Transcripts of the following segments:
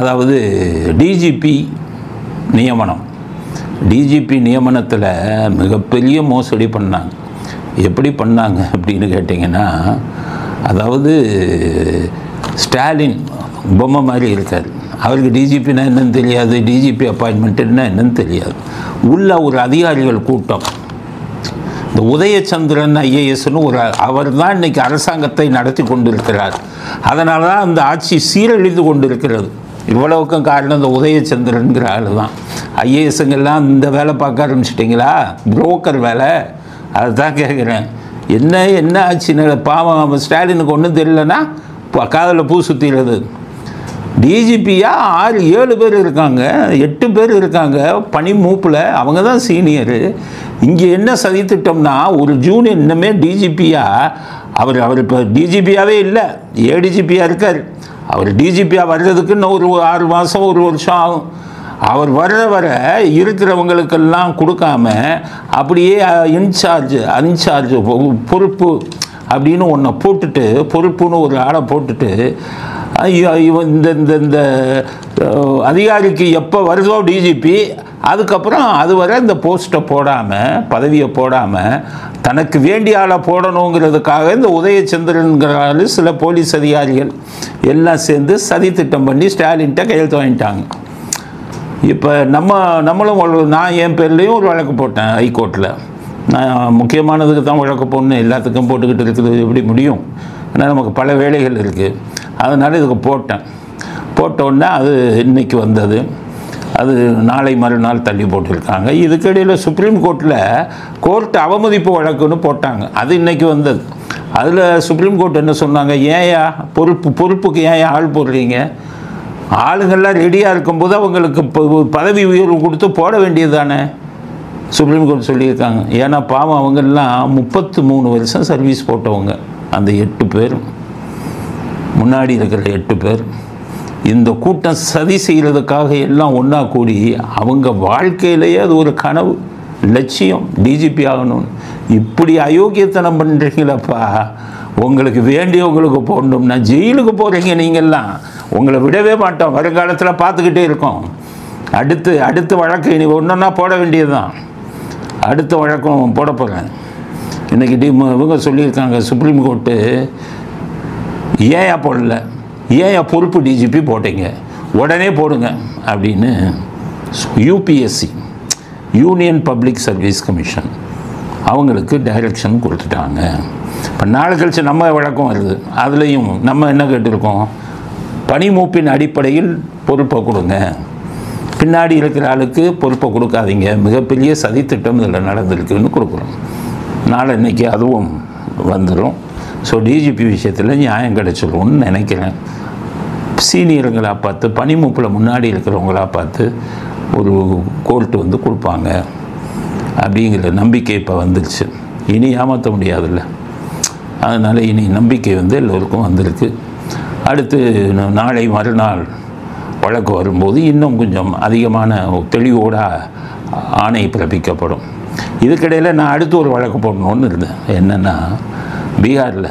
அதாவது டிஜிபி நியமனம். டிஜிபி நியமனத்தில் மிகப்பெரிய மோசடி பண்ணாங்க. எப்படி பண்ணாங்க அப்படின்னு கேட்டிங்கன்னா, அதாவது ஸ்டாலின் பொம்மை மாதிரி இருக்கார். அவருக்கு டிஜிபின்னா என்னன்னு தெரியாது, டிஜிபி அப்பாயின்மெண்ட்டுன்னா என்னன்னு தெரியாது. உள்ள ஒரு அதிகாரிகள் கூட்டம், இந்த உதயச்சந்திரன் ஐஏஎஸ்ன்னு அவர் தான் இன்றைக்கி அரசாங்கத்தை நடத்தி கொண்டிருக்கிறார். அதனால தான் அந்த ஆட்சி சீரழிந்து கொண்டிருக்கிறது. இவ்வளவுக்கும் காரணம் இந்த உதயச்சந்திரன்கிற ஆள் தான். ஐஏஎஸ்ங்கெல்லாம் இந்த வேலை பார்க்க ஆரம்பிச்சிட்டிங்களா, புரோக்கர் வேலை. அதுதான் கேட்குறேன், என்ன ஆச்சு? பாவம் ஸ்டாலினுக்கு ஒன்றும் தெரியலன்னா காதில் பூ சுற்றிடுறது. டிஜிபியாக 6-7 பேர் இருக்காங்க, 8 பேர் இருக்காங்க பணி மூப்பில். அவங்க தான் சீனியரு. இங்கே என்ன சதித்திட்டம்னா, ஒரு ஜூனியர் இன்னமே டிஜிபியாக அவர் இப்போ டிஜிபியாகவே இல்லை, ஏடிஜிபியாக இருக்கார். அவர் டிஜிபியாக வர்றதுக்கு இன்னும் ஒரு 6 மாதம் 1 வருஷம் ஆகும். அவர் வர இருக்கிறவங்களுக்கெல்லாம் கொடுக்காம அப்படியே அன்சார்ஜ் பொறுப்பு அப்படின்னு ஒன்றை போட்டுட்டு, பொறுப்புன்னு ஒரு ஆளை போட்டுட்டு, இந்த அதிகாரிக்கு எப்போ வருதோ டிஜிபி, அதுக்கப்புறம் அதுவரை இந்த போஸ்ட்டை போடாமல், பதவியை போடாமல், தனக்கு வேண்டிய ஆளை போடணுங்கிறதுக்காக இந்த உதயச்சந்திரன்கிறாரு சில போலீஸ் அதிகாரிகள் எல்லாம் சேர்ந்து சதி திட்டம் பண்ணி ஸ்டாலின்கிட்ட கையெழுத்து வாங்கிட்டாங்க. இப்போ நம்மளும் நான் என் பேர்லேயும் ஒரு வழக்கு போட்டேன் ஹைகோர்ட்டில். நான் முக்கியமானதுக்கு தான் வழக்கு போடணும், எல்லாத்துக்கும் போட்டுக்கிட்டு இருக்குது எப்படி முடியும்? ஏன்னா நமக்கு பல வேலைகள் இருக்குது. அதனால் இதுக்கு போட்டோன்னே அது இன்றைக்கி வந்தது. அது நாளை மறுநாள் தள்ளி போட்டிருக்காங்க. இதுக்கிடையில் சுப்ரீம் கோர்ட் அவமதிப்பு வழக்குன்னு போட்டாங்க. அது இன்றைக்கி வந்தது. அதில் சுப்ரீம் கோர்ட் என்ன சொன்னாங்க, ஏயா பொறுப்புக்கு ஏன் ஆள் போடுறீங்க? ஆளுங்கள்லாம் ரெடியாக இருக்கும்போது அவங்களுக்கு பதவி உயர்வு கொடுத்து போட வேண்டியது தானே, சுப்ரீம் கோர்ட் சொல்லியிருக்காங்க. ஏன்னா பாவம் அவங்கெல்லாம் 33 வருஷம் சர்வீஸ் போட்டவங்க. அந்த 8 பேர், முன்னாடி இருக்கிற 8 பேர் இந்த கூட்டம் சதி செய்கிறதுக்காக எல்லாம் ஒன்றா கூடி அவங்க வாழ்க்கையிலேயே அது ஒரு கனவு, லட்சியம், டிஜிபி ஆகணும்னு. இப்படி அயோக்கியத்தனம் பண்ணுறீங்களப்பா. உங்களுக்கு வேண்டியவங்களுக்கு போடணும்னா ஜெயிலுக்கு போகிறீங்க நீங்கள்லாம். உங்களை விடவே மாட்டோம். வருங்காலத்தில் பார்த்துக்கிட்டே இருக்கோம். அடுத்த வழக்கு இனி ஒன்றுன்னா போட வேண்டியது தான். அடுத்த வழக்கம் போட போகிறேன். இன்றைக்கி இவங்க சொல்லியிருக்காங்க சுப்ரீம் கோர்ட்டு, ஏன் போடல, ஏன் பொறுப்பு டிஜிபி போட்டீங்க, உடனே போடுங்க அப்படின்னு UPSC, union public service commission, அவங்களுக்கு டைரக்ஷன் கொடுத்துட்டாங்க. இப்போ நாளை கழிச்சு நம்ம வழக்கம் வருது. அதுலேயும் நம்ம என்ன கேட்டிருக்கோம், பணிமூப்பின் அடிப்படையில் பொறுப்பை கொடுங்க, பின்னாடி இருக்கிற ஆளுக்கு பொறுப்பை கொடுக்காதீங்க. மிகப்பெரிய சதித்திட்டம் இதில் நடந்திருக்குன்னு கொடுக்குறோம். நாளை இன்றைக்கி அதுவும் வந்துடும். ஸோ டிஜிபி விஷயத்தில் நியாயம் கிடைச்சிடும்னு நினைக்கிறேன். சீனியருங்களாக பார்த்து, பணிமூப்பில் முன்னாடி இருக்கிறவங்களா பார்த்து ஒரு கோர்ட்டு வந்து கொடுப்பாங்க அப்படிங்கிற நம்பிக்கை இப்போ வந்துடுச்சு. இனி ஏமாற்ற முடியாதுல்ல. அதனால் இனி நம்பிக்கை வந்து எல்லோருக்கும் வந்திருக்கு. அடுத்து நாளை மறுநாள் வழக்கு வரும்போது இன்னும் கொஞ்சம் அதிகமான தெளிவோட ஆணை பிறப்பிக்கப்படும். இதுக்கிடையில் நான் அடுத்து ஒரு வழக்கு போடணுன்னு இருந்தேன். என்னென்னா, பீகாரில்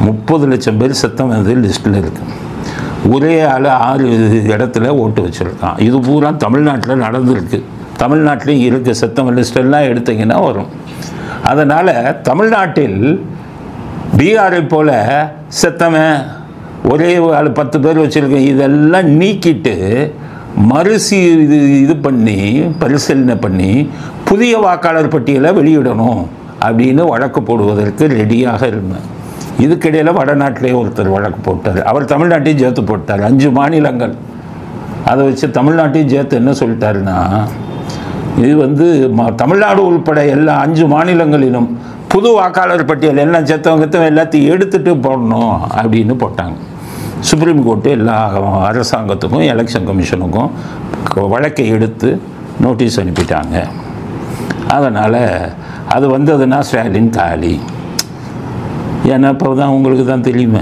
30 லட்சம் பேர் செத்தம் வந்து லிஸ்ட்டில் இருக்குது. ஒரே ஆள் 6 இடத்துல ஓட்டு வச்சுருக்கான். இது பூரா தமிழ்நாட்டில் நடந்துருக்கு. தமிழ்நாட்டிலையும் இருக்குது. செத்தம் லிஸ்டெல்லாம் எடுத்திங்கன்னா வரும். அதனால் தமிழ்நாட்டில் பீகாரை போல் செத்தவன் ஒரே ஆள் 10 பேர் வச்சுருக்கேன், இதெல்லாம் நீக்கிட்டு இது பண்ணி பரிசீலனை பண்ணி புதிய வாக்காளர் பட்டியலை வெளியிடணும் அப்படின்னு வழக்கு போடுவதற்கு ரெடியாக இருந்தேன். இதுக்கிடையில் வடநாட்டிலே ஒருத்தர் வழக்கு போட்டார். அவர் தமிழ்நாட்டையும் சேர்த்து போட்டார். 5 மாநிலங்கள். அதை வச்சு தமிழ்நாட்டையும் சேர்த்து என்ன சொல்லிட்டாருன்னா, இது வந்து தமிழ்நாடு உள்பட எல்லா 5 மாநிலங்களிலும் புது வாக்காளர் பட்டியல் எல்லாம் சேர்த்தவங்க எல்லாத்தையும் எடுத்துகிட்டு போடணும் அப்படின்னு போட்டாங்க. சுப்ரீம் கோர்ட்டு எல்லா அரசாங்கத்துக்கும் எலெக்ஷன் கமிஷனுக்கும் வழக்கை எடுத்து நோட்டீஸ் அனுப்பிட்டாங்க. அதனால் அது வந்ததுன்னா ஸ்டாலின் காலி. ஏன்னா இப்போ தான் உங்களுக்கு தான் தெரியுமே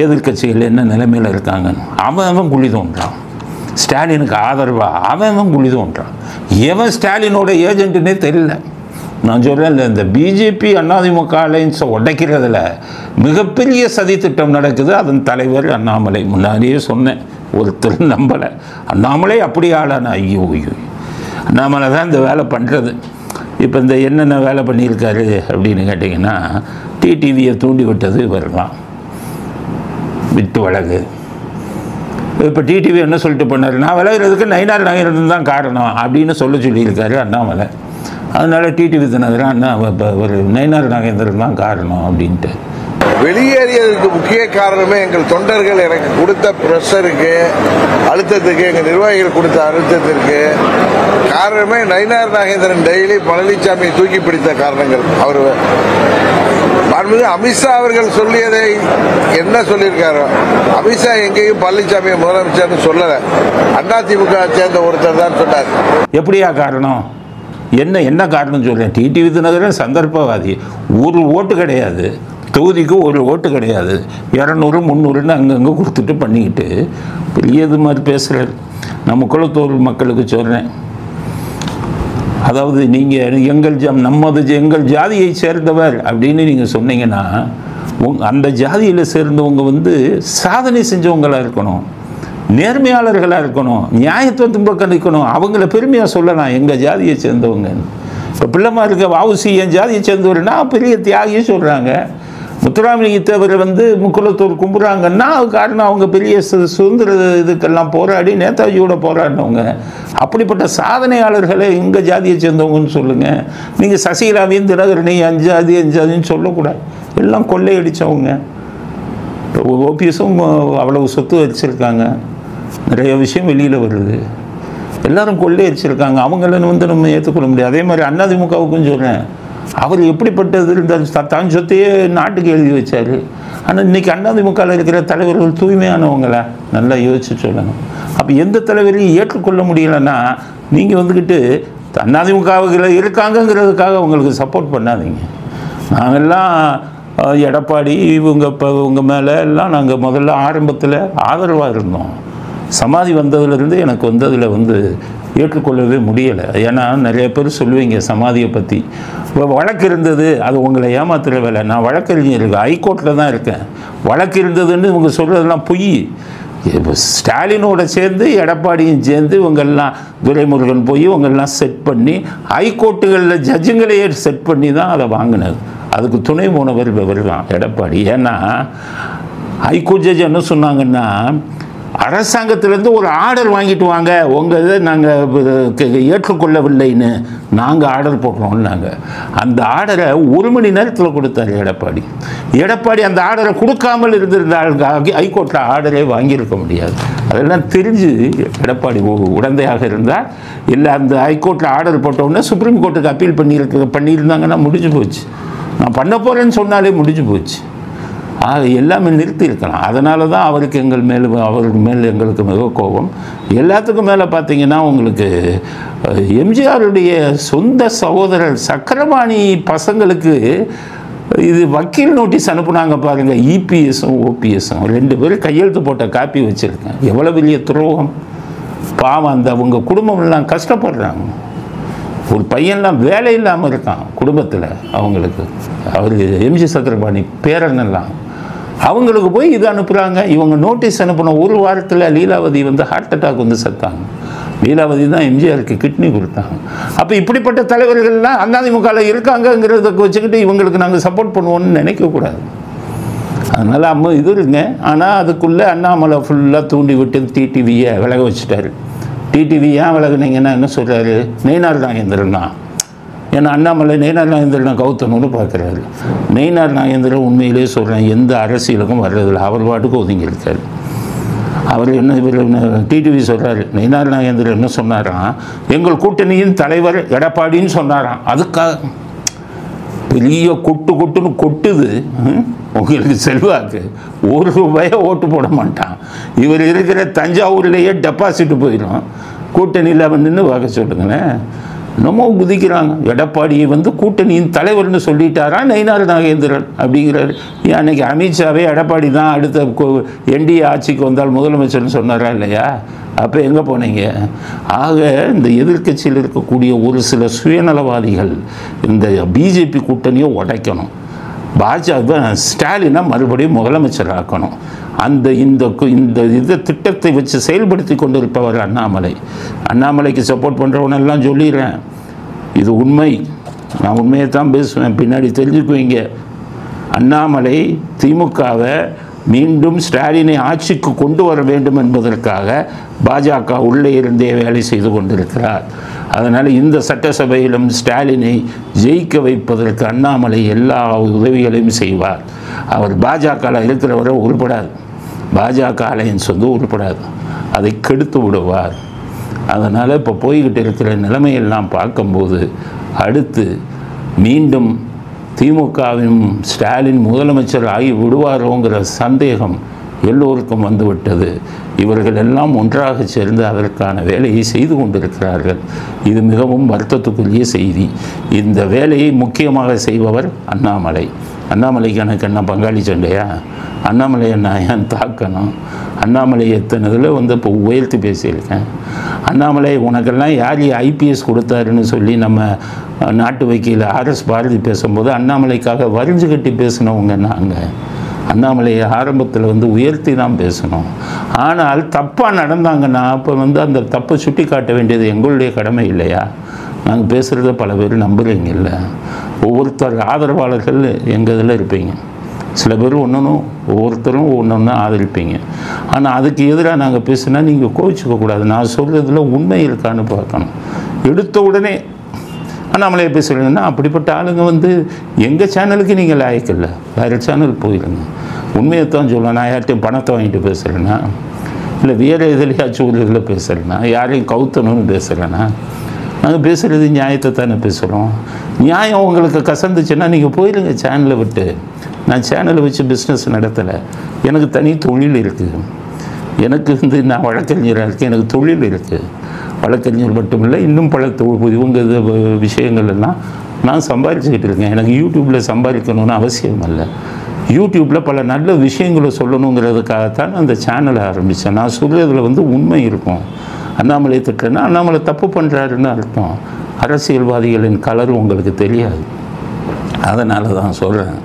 எதிர்கட்சிகள் என்ன நிலைமையில் இருக்காங்கன்னு. அவன் குழி தோன்றான். ஸ்டாலினுக்கு ஆதரவாக அவன் குழி தோன்றான். எவன் ஸ்டாலினோட ஏஜென்ட்டுன்னே தெரியல. நான் சொல்கிறேன், இந்த பிஜேபி அதிமுக அலைன்ஸை உடைக்கிறதுல மிகப்பெரிய சதி திட்டம் நடக்குது. அதன் தலைவர் அண்ணாமலை. முன்னாடியே சொன்னேன், ஒருத்தர் நம்பலை. அண்ணாமலை அப்படி ஆளான ஐயோ அண்ணாமலை தான் இந்த வேலை பண்ணுறது. இப்போ இந்த என்னென்ன வேலை பண்ணியிருக்காரு அப்படின்னு கேட்டிங்கன்னா, டிடிவியை தூண்டி விட்டது இவர் தான், விட்டு வழக்கு. இப்போ டிடிவி என்ன சொல்லிட்டு பண்ணார், நான் விலகிறதுக்கு நயினார் நாகேந்திரன் தான் காரணம் அப்படின்னு சொல்லியிருக்காரு அண்ணாமலை. அதனால டிடிவி தினகரன் அண்ணா இப்போ ஒரு நயினார் நாகேந்திரன் தான் காரணம் அப்படின்ட்டு. வெளியேறியதற்கு முக்கிய காரணமே எங்கள் தொண்டர்கள் எனக்கு கொடுத்த ப்ரெஷருக்கு, அழுத்தத்துக்கு, எங்கள் நிர்வாகிகள் கொடுத்த அழுத்தத்திற்கு காரணமே நயினார் நாகேந்திரன் டெய்லி பழனிசாமியை தூக்கி பிடித்த காரணங்கள். அவர் அமித்ஷா அவர்கள் சொல்லியதை என்ன சொல்லியிருக்காரு, அமித்ஷா எங்கேயும் பழனிசாமியை முதலமைச்சர்னு சொல்லலை, அதிமுக சேர்ந்த ஒருத்தர் தான் சொன்னார். எப்படியா காரணம், என்ன காரணம் சொல்கிறேன். டிடிவி தினகரன் சந்தர்ப்பவாதி. ஒரு ஓட்டு கிடையாது, தொகுதிக்கு ஒரு ஓட்டு கிடையாது, 200 300ன்னு அங்கங்கே கொடுத்துட்டு பண்ணிக்கிட்டு பெரிய இது மாதிரி பேசுகிறார். நம்ம குலத்தோர் மக்களுக்கு சொல்கிறேன், அதாவது நீங்கள் எங்கள் ஜாதியை சேர்ந்தவர் அப்படின்னு நீங்கள் சொன்னீங்கன்னா, அந்த ஜாதியில் சேர்ந்தவங்க சாதனை செஞ்சவங்களாக இருக்கணும், நேர்மையாளர்களாக இருக்கணும், நியாயத்துவத்தின் பக்கம் நிற்கணும். அவங்கள பெருமையாக சொல்லலாம் எங்கள் ஜாதியை சேர்ந்தவங்க. இப்போ பிள்ளைமா இருக்க வஉசி என் ஜாதியை சேர்ந்தவர்னா பெரிய தியாகியை சொல்கிறாங்க. முத்துராமலிங்க தேவர் முக்குலத்தூர் கும்புறாங்கன்னா அது காரணம் அவங்க பெரிய சுதந்திர இதுக்கெல்லாம் போராடி நேதாஜியோட போராடினவங்க. அப்படிப்பட்ட சாதனையாளர்களை எங்கள் ஜாதியை சேர்ந்தவங்கன்னு சொல்லுங்கள். நீங்கள் சசிகலாவையும் தினகரனையும் அஞ்சாதின்னு சொல்லக்கூடாது. எல்லாம் கொள்ளையடித்தவங்க. ஓபிஎஸும் அவ்வளவு சொத்து வச்சுருக்காங்க, நிறைய விஷயம் வெளியில் வருது, எல்லோரும் கொள்ளையடிச்சிருக்காங்க. அவங்கள நம்ம ஏற்றுக்கொள்ள முடியாது. அதே மாதிரி அதிமுகவுக்கும் சொல்கிறேன், அவர் எப்படிப்பட்டது இருந்தால் தான் சொத்தையே நாட்டுக்கு எழுதி வச்சார். ஆனால் இன்றைக்கி அதிமுகவில் இருக்கிற தலைவர்கள் தூய்மையானவங்களா நல்லா யோசிச்சு சொல்லணும். அப்போ எந்த தலைவரையும் ஏற்றுக்கொள்ள முடியலைன்னா நீங்கள் அதிமுகவில் இருக்காங்கங்கிறதுக்காக அவங்களுக்கு சப்போர்ட் பண்ணாதீங்க. நாங்கள்லாம் எடப்பாடி இவங்க மேலே எல்லாம் நாங்கள் முதல்ல ஆரம்பத்தில் ஆதரவாக இருந்தோம். சமாதி வந்ததுலேருந்து எனக்கு அதில் ஏற்றுக்கொள்ளவே முடியலை. ஏன்னா நிறைய பேர் சொல்லுவீங்க சமாதியை பற்றி, வழக்கு இருந்தது, அது உங்களை ஏமாத்துகிற வேலை. நான் வழக்கறிஞர் இருக்கேன், ஹைகோர்ட்டில் தான் இருக்கேன். வழக்கு இருந்ததுன்னு இவங்க சொல்கிறதெல்லாம் பொய். ஸ்டாலினோட சேர்ந்து எடப்பாடியும் சேர்ந்து இவங்கெல்லாம் துரைமுருகன் போய் இவங்கெல்லாம் செட் பண்ணி ஹைகோர்ட்டுகளில் ஜட்ஜுங்களையே செட் பண்ணி தான் அதை வாங்கினது. அதுக்கு துணை போனவர் இவர் தான் எடப்பாடி. ஏன்னா ஹைகோர்ட் ஜட்ஜ் என்ன சொன்னாங்கன்னா, அரசாங்கத்திலேருந்து ஒரு ஆர்டர் வாங்கிட்டு வாங்க, உங்கள் இதை நாங்கள் ஏற்றுக்கொள்ளவில்லைன்னு நாங்கள் ஆர்டர் போடுறோம்னாங்க. அந்த ஆர்டரை 1 மணி நேரத்தில் கொடுத்தார் எடப்பாடி. அந்த ஆர்டரை கொடுக்காமல் இருந்திருந்தால் ஹைகோர்ட்டில் ஆர்டரே வாங்கியிருக்க முடியாது. அதெல்லாம் தெரிஞ்சு எடப்பாடி உடந்தையாக இருந்தால் இல்லை, அந்த ஹைகோர்ட்டில் ஆர்டர் போட்டோன்னே சுப்ரீம் கோர்ட்டுக்கு அப்பீல் பண்ணியிருந்தாங்கன்னா முடிஞ்சு போச்சு. நான் பண்ண போகிறேன்னு சொன்னாலே முடிஞ்சு போச்சு. எல்லாமே நிறுத்தியிருக்கலாம். அதனால தான் அவருக்கு எங்களுக்கு மிக கோபம். எல்லாத்துக்கும் மேலே பார்த்தீங்கன்னா, உங்களுக்கு எம்ஜிஆருடைய சொந்த சகோதரர் சக்கரபாணி பசங்களுக்கு இது வக்கீல் நோட்டீஸ் அனுப்புனாங்க பாருங்கள். இபிஎஸும் ஓபிஎஸும் 2 பேரும் கையெழுத்து போட்ட காப்பி வச்சுருக்கேன். எவ்வளோ பெரிய துரோகம் பாவம். அவங்க குடும்பம்லாம் கஷ்டப்படுறாங்க. ஒரு பையன்லாம் வேலை இல்லாமல் இருக்கான் குடும்பத்தில். அவங்களுக்கு அவர் எம்ஜி சக்கரபாணி பேரனெல்லாம் அவங்களுக்கு போய் இது அனுப்புகிறாங்க. இவங்க நோட்டீஸ் அனுப்பின 1 வாரத்தில் லீலாவதி ஹார்ட் அட்டாக் செத்தாங்க. லீலாவதி தான் எம்ஜிஆருக்கு கிட்னி கொடுத்தாங்க. அப்போ இப்படிப்பட்ட தலைவர்கள்லாம் அதிமுகவில் இருக்காங்கங்கிறத வச்சுக்கிட்டு இவங்களுக்கு நாங்கள் சப்போர்ட் பண்ணுவோம்னு நினைக்கக்கூடாது. அதனால் இது இருங்க. ஆனால் அதுக்குள்ளே அண்ணாமலை ஃபுல்லாக தூண்டி விட்டு டிடிவியை விலக வச்சுட்டாரு. டிடிவி ஏன் விலகுனீங்கன்னா என்ன சொல்கிறாரு, நயினார் நாகேந்திரன் தான். ஏன்னா அண்ணாமலை நயினார் நாகேந்திரனை கவுத்தணும்னு பார்க்குறாரு. நயினார் நாகேந்திரன் உண்மையிலே சொல்கிறேன், எந்த அரசியலுக்கும் வர்றதில்லை. அவர் பாட்டுக்கு ஒதுங்கி இருக்கார். அவர் இவர் டிடிவி சொல்கிறாரு, நயினார் நாகேந்திரன் என்ன சொன்னாராம், எங்கள் கூட்டணியின் தலைவர் எடப்பாடின்னு சொன்னாராம். அதுக்காக பெரிய கொட்டுன்னு கொட்டுது. உங்களுக்கு செல்வாக்கு, ₹1 ஓட்டு போட மாட்டான். இவர் இருக்கிற தஞ்சாவூர்லேயே டெபாசிட் போயிடும். கூட்டணியில் நின்று பார்க்க சொல்லுங்களேன். நம்ம குதிக்கிறாங்க. எடப்பாடியை கூட்டணியின் தலைவர்னு சொல்லிட்டாரா நயினார் நாகேந்திரன் அப்படிங்கிறாரு. அன்னைக்கு அமித்ஷாவே எடப்பாடி தான் அடுத்த என்டிஏ ஆட்சிக்கு வந்தால் முதலமைச்சர்னு சொன்னாரா இல்லையா? அப்போ எங்கே போனீங்க? ஆக இந்த எதிர்க்கட்சியில் இருக்கக்கூடிய ஒரு சில சுயநலவாதிகள் இந்த பிஜேபி கூட்டணியை உடைக்கணும், பாஜக ஸ்டாலினை மறுபடியும் முதலமைச்சர் ஆக்கணும். அந்த இந்த இதை திட்டத்தை வச்சு செயல்படுத்தி கொண்டு இருப்பவர் அண்ணாமலைக்கு சப்போர்ட் பண்ணுறவனெல்லாம் சொல்லிடுறேன், இது உண்மை, நான் உண்மையை தான் பேசுவேன், பின்னாடி தெரிஞ்சுக்குவீங்க. அண்ணாமலை திமுகவை மீண்டும் ஸ்டாலினை ஆட்சிக்கு கொண்டு வர வேண்டும் என்பதற்காக பாஜக உள்ளே இருந்தே வேலை செய்து கொண்டிருக்கிறார். அதனால் இந்த சட்டசபையிலும் ஸ்டாலினை ஜெயிக்க வைப்பதற்கு அண்ணாமலை எல்லா உதவிகளையும் செய்வார். அவர் பாஜகவில் இருக்கிறவரை உருப்படாது, பாஜக அலையன்ஸ் உருப்படாது, அதை கெடுத்து விடுவார். அதனால் இப்போ போய்கிட்டு இருக்கிற நிலைமையெல்லாம் பார்க்கும்போது அடுத்து மீண்டும் திமுகவின் ஸ்டாலின் முதலமைச்சர் ஆகி விடுவாரோங்கிற சந்தேகம் எல்லோருக்கும் வந்துவிட்டது. இவர்கள் எல்லாம் ஒன்றாக சேர்ந்து அதற்கான வேலையை செய்து கொண்டிருக்கிறார்கள். இது மிகவும் வருத்தத்துக்குரிய செய்தி. இந்த வேலையை முக்கியமாக செய்பவர் அண்ணாமலைக்கு எனக்கு என்ன பங்காளி சண்டையா? அண்ணாமலையை நான் ஏன் தாக்கணும்? அண்ணாமலை எத்தனதில் இப்போ உயர்த்தி பேசியிருக்கேன். அண்ணாமலை உனக்கெல்லாம் யார் ஐபிஎஸ் கொடுத்தாருன்னு சொல்லி நம்ம நாட்டு வக்கீல் RS பாரதி பேசும்போது அண்ணாமலைக்காக வரிஞ்சு கட்டி பேசினவங்க நாங்கள். அண்ணாமலையை ஆரம்பத்தில் உயர்த்தி தான் பேசணும். ஆனால் தப்பாக நடந்தாங்கன்னா அப்போ அந்த தப்பை சுட்டி காட்ட வேண்டியது எங்களுடைய கடமை இல்லையா? நாங்கள் பேசுகிறத பல பேர் நம்புறீங்க இல்லை. ஒவ்வொருத்தர் ஆதரவாளர்கள் எங்கள் இதில் இருப்பீங்க, சில பேர் ஒவ்வொருத்தரும் ஒன்று ஆதரிப்பீங்க. ஆனால் அதுக்கு எதிராக நாங்கள் பேசுனா நீங்கள் கோவிச்சுக்கக்கூடாது. நான் சொல்கிறதுல உண்மை இருக்கான்னு பார்க்கணும். எடுத்த உடனே அண்ணாமலையை பேசுகிறீங்கன்னா அப்படிப்பட்ட ஆளுங்க எங்கள் சேனலுக்கு நீங்கள் லாயக்கில்லை, வேறு சேனல் போயிடுங்க. உண்மையை தான் சொல்லலாம். நான் யார்கிட்டையும் பணத்தை வாங்கிட்டு பேசுகிறேன்னா, இல்லை வேறு எதுலையாச்சும் ஒரு இதில் பேசுகிறேன்னா, யாரையும் கவுத்தணும்னு பேசுகிறேன்னா, நாங்கள் பேசுகிறது நியாயத்தை தானே பேசுகிறோம். நியாயம் உங்களுக்கு கசந்துச்சுன்னா நீங்கள் போயிடுங்க சேனலை விட்டு. நான் சேனலை வச்சு பிஸ்னஸ் நடத்தலை, எனக்கு தனி தொழில் இருக்குது. எனக்கு நான் வழக்கறிஞராக இருக்கேன், எனக்கு தொழில் இருக்குது. வழக்கறிஞர் மட்டும் இல்லை, இன்னும் பல இவங்க விஷயங்கள் எல்லாம் நான் சம்பாதிச்சுக்கிட்டு இருக்கேன். எனக்கு யூடியூப்பில் சம்பாதிக்கணும்னு அவசியம் இல்லை. யூடியூப்பில் பல நல்ல விஷயங்களை சொல்லணுங்கிறதுக்காகத்தான் அந்த சேனலை ஆரம்பித்தேன். நான் சொல்கிறதுல உண்மை இருக்கும். அண்ணாமலை திட்டம்னா அண்ணாமலை தப்பு பண்ணுறாருன்னு அர்த்தம். அரசியல்வாதிகளின் கலர் உங்களுக்கு தெரியாது. அதனால தான் சொல்கிறேன்,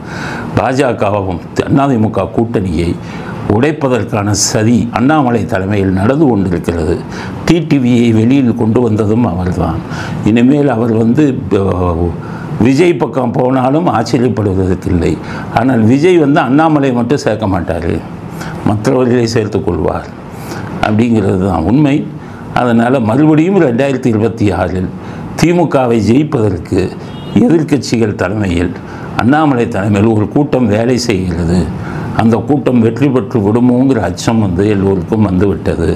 பாஜகவும் அதிமுக கூட்டணியை உடைப்பதற்கான சதி அண்ணாமலை தலைமையில் நடந்து கொண்டிருக்கிறது. டிடிவியை வெளியில் கொண்டு வந்ததும் அவர்தான். இனிமேல் அவர் விஜய் பக்கம் போனாலும் ஆச்சரியப்படுவதற்கில்லை. ஆனால் விஜய் அண்ணாமலை மட்டும் சேர்க்க மாட்டார், மற்றவர்களை சேர்த்துக்கொள்வார் அப்படிங்கிறது தான் உண்மை. அதனால் மறுபடியும் 2026 திமுகவை ஜெயிப்பதற்கு எதிர்க்கட்சிகள் தலைமையில் அண்ணாமலை தலைமையில் ஒரு கூட்டம் வேலை செய்கிறது. அந்த கூட்டம் வெற்றி பெற்று விடுமோங்கிற அச்சம் எல்லோருக்கும் வந்துவிட்டது.